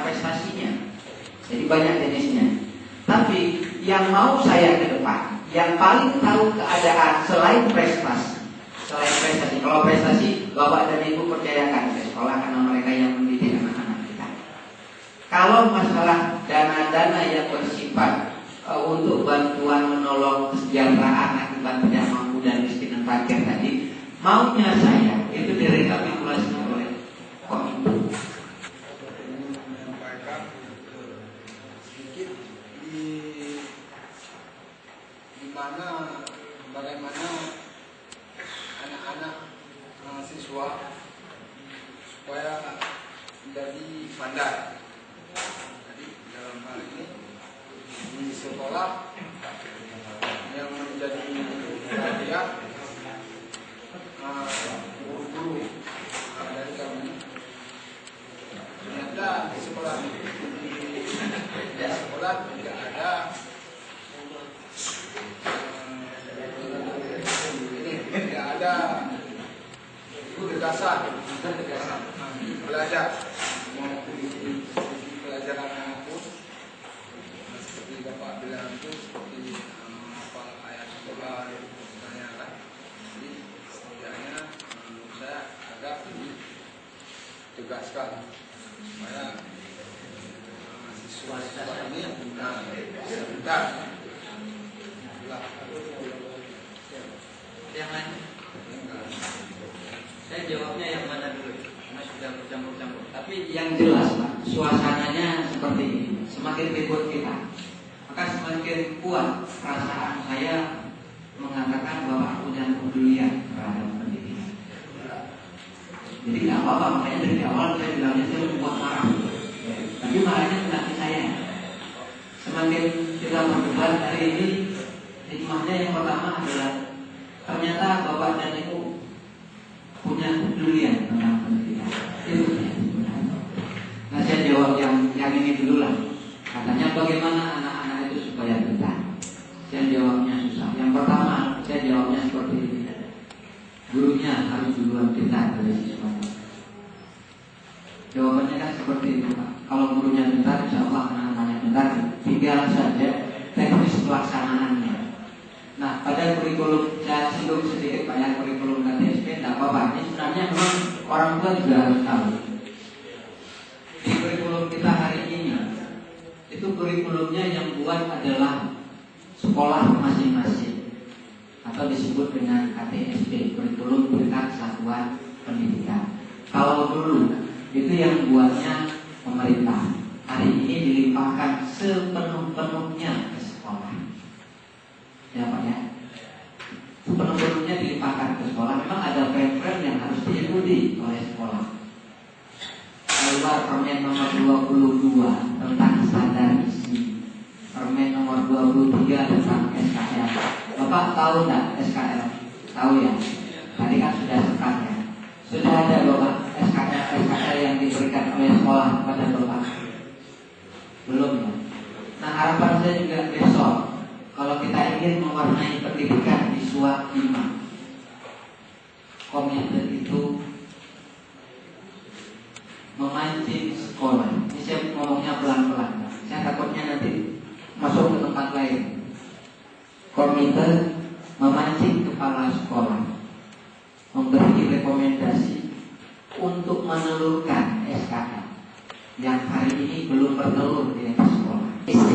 prestasinya. Jadi banyak jenisnya. Tapi yang mau saya ke depan, yang paling tahu keadaan selain prestasi. Kalau prestasi, Bapak dan Ibu percayakan ke sekolah karena mereka yang mendidik anak-anak kita. Kalau masalah dana-dana yang bersifat untuk bantuan menolong kesejahteraan akibat tidak mampu dan miskin dan fakir tadi, maunya saya itu direkapitulasi oleh Kominfo. Sedikit di mana bagaimana anak-anak siswa supaya menjadi pandai. Jadi dalam hal ini di sekolah yang menjadi perhatian guru-guru dari kami. Ternyata di sekolah tidak ada tidak ada ketegasan belajar mau pelajaran pun seperti Bapak bilang itu seperti apa ayat sekolah misalnya kan. Jadi setidaknya menurut saya agak ditegaskan supaya siswa ini sebentar. Yang lain? Saya jawabnya yang mana dulu? Karena sudah bercampur-campur. Tapi yang jelas Pak, suasananya seperti ini. Semakin ribut kita, maka semakin kuat perasaan saya mengatakan bahwa aku punya kepedulian terhadap pendidikan. Jadi tidak apa-apa, makanya dari awal saya bilangnya saya membuat marah. Tapi marahnya kena ke saya. Semakin kita berdebat hari ini, hikmahnya yang pertama adalah ternyata Bapak dan Ibu punya kepedulian tentang pendidikan. Itu sebenarnya. Nah saya jawab yang ini dulu lah. Katanya bagaimana anak-anak itu supaya pintar. Saya jawabnya susah. Yang pertama saya jawabnya seperti ini. Gurunya harus duluan pintar dari siswanya. Jawabannya kan seperti itu Pak. Kalau gurunya pintar, insya Allah anak-anaknya pintar. Tinggal saja teknis pelaksanaannya. Nah, pada kurikulum saya singgung sedikit banyak kurikulum KTSP, tidak apa-apa. Ini sebenarnya memang orang tua juga harus tahu. Di kurikulum kita hari ini, itu kurikulumnya yang buat adalah sekolah masing-masing atau disebut dengan KTSP, kurikulum tingkat satuan pendidikan. Kalau dulu itu yang buatnya pemerintah, hari ini dilimpahkan sepenuh-penuhnya ke sekolah. Ya Pak ya, sepenuh-penuhnya dilimpahkan ke sekolah. Memang ada frame-frame yang harus diikuti oleh sekolah. Keluar Permen nomor 22 tentang standar isi, Permen nomor 23 tentang SKL. Bapak tahu enggak SKL? Tahu ya? Tadi kan sudah sekat ya. Sudah ada Bapak SKL yang diberikan oleh sekolah kepada Bapak? Belum ya? Nah harapan saya juga besok, kalau kita ingin mewarnai pendidikan di SWA 5, komitmen itu memancing sekolah. Ini saya ngomongnya pelan-pelan, saya takutnya nanti masuk ke tempat lain. Komitmen memancing kepala sekolah, memberi rekomendasi untuk menelurkan SKL yang hari ini belum bertelur di